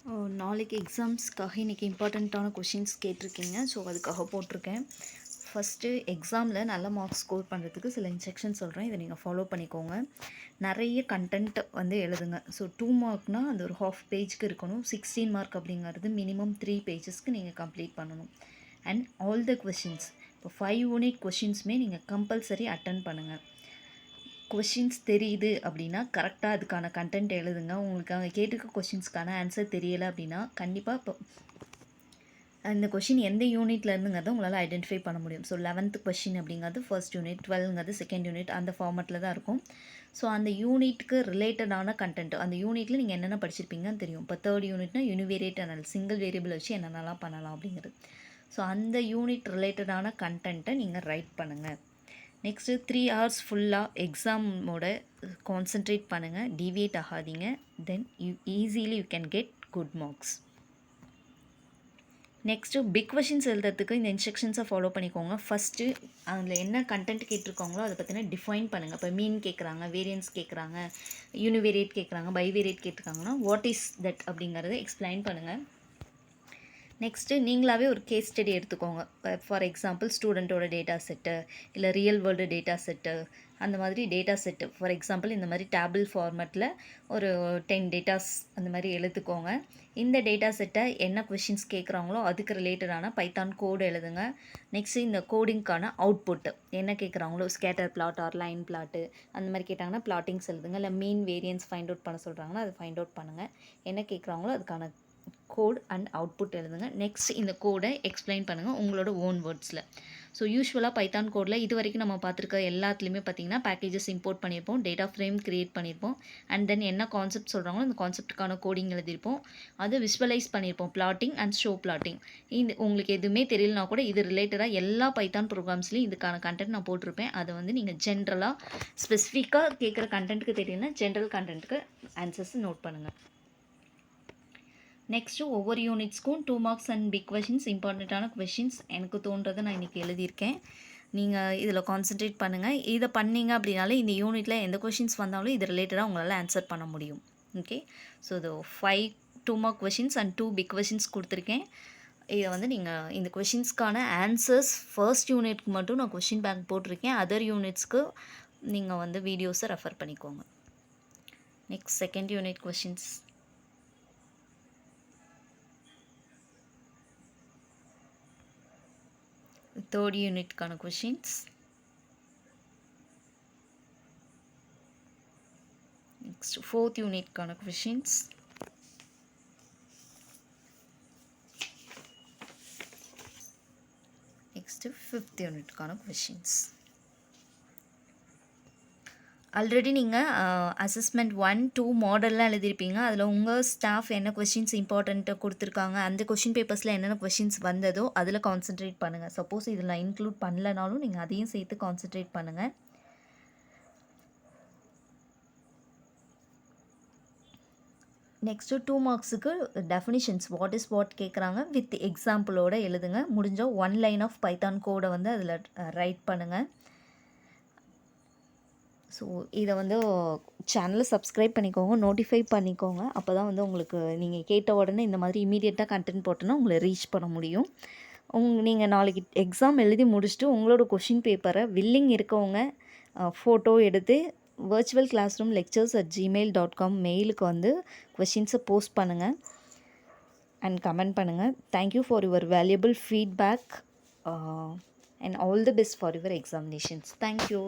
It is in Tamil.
நாளைக்கு எக்ஸாம்ஸ்க்காக இன்றைக்கி இம்பார்ட்டண்ட்டான கொஷின்ஸ் கேட்டிருக்கீங்க. ஸோ அதுக்காக போட்டிருக்கேன். ஃபஸ்ட்டு எக்ஸாமில் நல்ல மார்க்ஸ் ஸ்கோர் பண்ணுறதுக்கு சில இன்ஸ்ட்ரக்ஷன் சொல்கிறேன். இதை நீங்கள் ஃபாலோ பண்ணிக்கோங்க. நிறைய கண்டென்ட் வந்து எழுதுங்க. ஸோ 2 மார்க்னால் அது ஒரு ஹாஃப் பேஜ்க்கு இருக்கணும். 16 மார்க் அப்படிங்கிறது மினிமம் 3 பேஜஸ்க்கு நீங்கள் கம்ப்ளீட் பண்ணணும். அண்ட் ஆல் த கொஷின்ஸ் இப்போ 5 யூனிட் கொஷின்ஸுமே நீங்கள் கம்பல்சரி அட்டன் பண்ணுங்கள். கொஷின்ஸ் தெரியுது அப்படின்னா கரெக்டாக அதுக்கான கண்டென்ட் எழுதுங்க. உங்களுக்கு அவங்க கேட்டிருக்க கொஷின்ஸ்க்கான ஆன்சர் தெரியலை அப்படின்னா கண்டிப்பாக இப்போ அந்த கொஷின் எந்த யூனிட்லேருந்துங்கிறத உங்களால் ஐடென்டிஃபை பண்ண முடியும். ஸோ 11th கொஷின் அப்படிங்கிறது ஃபர்ஸ்ட் யூனிட், 12ங்கிறது செகண்ட் யூனிட், அந்த ஃபார்மெட்டில் தான் இருக்கும். ஸோ அந்த யூனிட்க்கு ரிலேட்டடான கண்டென்ட் அந்த யூனிட்டில் நீங்கள் என்னென்ன படிச்சிருப்பீங்கன்னு தெரியும். இப்போ 3rd யூனிட்னா யூனிவேரியேட் அனாலிசிஸ், சிங்கிள் வேரியபிள் வச்சு என்னென்னலாம் பண்ணலாம் அப்படிங்கிறது. ஸோ அந்த யூனிட் ரிலேட்டடான கண்டென்ட்டை நீங்கள் ரைட் பண்ணுங்கள். நெக்ஸ்ட்டு 3 hours ஃபுல்லாக எக்ஸாமோட கான்சன்ட்ரேட் பண்ணுங்கள், டிவியேட் ஆகாதீங்க. Then easily you can get good marks. Next big questions எழுதுறதுக்கு இந்த இன்ஸ்ட்ரக்ஷன்ஸை ஃபாலோ பண்ணிக்கோங்க. ஃபஸ்ட்டு அதில் என்ன கண்டென்ட் கேட்டிருக்காங்களோ அதை பற்றின டிஃபைன் பண்ணுங்கள். இப்போ மீன் கேட்குறாங்க, வேரியன்ஸ் கேட்குறாங்க, யூனிவேரியேட் கேட்குறாங்க, பைவேரியேட் கேட்டிருக்காங்கன்னா வாட் இஸ் தட் அப்படிங்கிறத எக்ஸ்பிளைன் பண்ணுங்கள். நெக்ஸ்ட்டு நீங்களாகவே ஒரு கேஸ் ஸ்டடி எடுத்துக்கோங்க. ஃபார் எக்ஸாம்பிள் ஸ்டூடெண்ட்டோட டேட்டா செட்டு, இல்லை ரியல் வேர்ல்டு டேட்டா செட்டு, அந்த மாதிரி டேட்டா செட்டு. ஃபார் எக்ஸாம்பிள் இந்த மாதிரி டேபிள் ஃபார்மேட்டில் ஒரு 10 டேட்டாஸ் அந்த மாதிரி எழுதுக்கோங்க. இந்த டேட்டா செட்டை என்ன கொஷின்ஸ் கேட்குறாங்களோ அதுக்கு ரிலேட்டடான பைத்தான் கோடு எழுதுங்க. நெக்ஸ்ட்டு இந்த கோடிங்க்கான அவுட்புட்டு என்ன கேட்குறாங்களோ, scatter plot or line plot அந்த மாதிரி கேட்டாங்கன்னா பிளாட்டிங்ஸ் எழுதுங்க. இல்லை மீன் வேரியன்ஸ் ஃபைண்ட் அவுட் பண்ண சொல்கிறாங்கன்னா அதை ஃபைண்ட் அவுட் பண்ணுங்கள். என்ன கேட்குறாங்களோ அதுக்கான கோட் அண்ட் அவுட்புட் எழுதுங்க. நெக்ஸ்ட் இந்த கோடை எக்ஸ்பிளைன் பண்ணுங்கள் உங்களோட ஓன் வேர்ட்ஸில். ஸோ யூஸ்வலாக பைத்தான் கோடில் இது வரைக்கும் நம்ம பார்த்துருக்க எல்லாத்துலேயுமே பார்த்திங்கன்னா பேக்கேஜஸ் இம்போர்ட் பண்ணியிருப்போம், டேட்டா ஃப்ரேம் க்ரியேட் பண்ணியிருப்போம், அண்ட் தென் என்ன கான்செப்ட் சொல்கிறாங்களோ அந்த கான்செப்ட்டுக்கான கோடிங் எழுதியிருப்போம், அதை விஷுவலைஸ் பண்ணியிருப்போம், பிளாட்டிங் அண்ட் ஷோ பிளாட்டிங். இந்த உங்களுக்கு எதுவுமே தெரியலனா கூட இது ரிலேட்டடாக எல்லா பைத்தான் ப்ரோக்ராம்ஸ்லையும் இதுக்கான கண்டென்ட் நான் போட்டிருப்பேன். அதை வந்து நீங்கள் ஜென்ரலாக ஸ்பெசிஃபிக்காக கேட்குற கண்டென்ட்டுக்கு தெரியலனா ஜென்ரல் கண்டென்ட்டுக்கு ஆன்சர்ஸ் நோட் பண்ணுங்கள். நெக்ஸ்ட்டு ஒவ்வொரு யூனிட்ஸ்க்கும் 2 மார்க்ஸ் அண்ட் பிக் கொஷின்ஸ், இம்பார்ட்டண்ட்டான கொஷின்ஸ் எனக்கு தோன்றதை நான் இன்றைக்கி எழுதியிருக்கேன். நீங்கள் இதில் கான்சன்ட்ரேட் பண்ணுங்கள். இதை பண்ணிங்க அப்படின்னாலே இந்த யூனிட்டில் எந்த கொஷின்ஸ் வந்தாலும் இது ரிலேட்டடாக உங்களால் ஆன்சர் பண்ண முடியும். ஓகே, ஸோ இது 5 2 mark questions and 2 big questions கொடுத்துருக்கேன். இதை வந்து நீங்கள் இந்த கொஷின்ஸ்க்கான ஆன்சர்ஸ் ஃபர்ஸ்ட் யூனிட்க்கு மட்டும் நான் கொஷின் பேங்க் போட்டிருக்கேன். அதர் யூனிட்ஸ்க்கு நீங்கள் வந்து வீடியோஸை ரெஃபர் பண்ணிக்கோங்க. Next second unit questions. Third யூனிட்கான கொஷின்ஸ். நெக்ஸ்ட் ஃபோர்த் யூனிட்கான கொஷின்ஸ். நெக்ஸ்ட்டு ஃபிஃப்த் யூனிட்கான கொஷின்ஸ். ஆல்ரெடி நீங்கள் அசஸ்மெண்ட் 1, 2 மாடல்லாம் எழுதியிருப்பீங்க. அதில் உங்கள் ஸ்டாஃப் என்ன கொஷின்ஸ் இம்பார்ட்டண்ட்டாக கொடுத்துருக்காங்க, அந்த கொஷின் பேப்பர்ஸில் என்னென்ன கொஷின்ஸ் வந்ததோ அதில் கான்சன்ட்ரேட் பண்ணுங்கள். சப்போஸ் இதில் இன்க்ளூட் பண்ணலனாலும் நீங்கள் அதையும் சேர்த்து கான்சன்ட்ரேட் பண்ணுங்கள். நெக்ஸ்ட்டு 2 மார்க்ஸுக்கு டெஃபினிஷன்ஸ் வாட் இஸ் வாட் கேட்குறாங்க வித் எக்ஸாம்பிளோடு எழுதுங்க. முடிஞ்சால் 1 லைன் ஆஃப் பைத்தான் கோடை வந்து அதில் ரைட் பண்ணுங்கள். ஸோ இதை வந்து சேனலை சப்ஸ்கிரைப் பண்ணிக்கோங்க, நோட்டிஃபை பண்ணிக்கோங்க. அப்போ தான் வந்து உங்களுக்கு நீங்கள் கேட்ட உடனே இந்த மாதிரி இமீடியட்டாக கண்டென்ட் போட்டோன்னா உங்களை ரீச் பண்ண முடியும். நீங்கள் நாளைக்கு எக்ஸாம் எழுதி முடிச்சுட்டு உங்களோட கொஷின் பேப்பரை வில்லிங் இருக்கவங்க ஃபோட்டோ எடுத்து virtualclassroomlectures@gmail.com மெயிலுக்கு வந்து கொஷின்ஸை போஸ்ட் பண்ணுங்கள் அண்ட் கமெண்ட் பண்ணுங்கள். Thank you for your valuable feedback and all the best for your examinations. Thank you.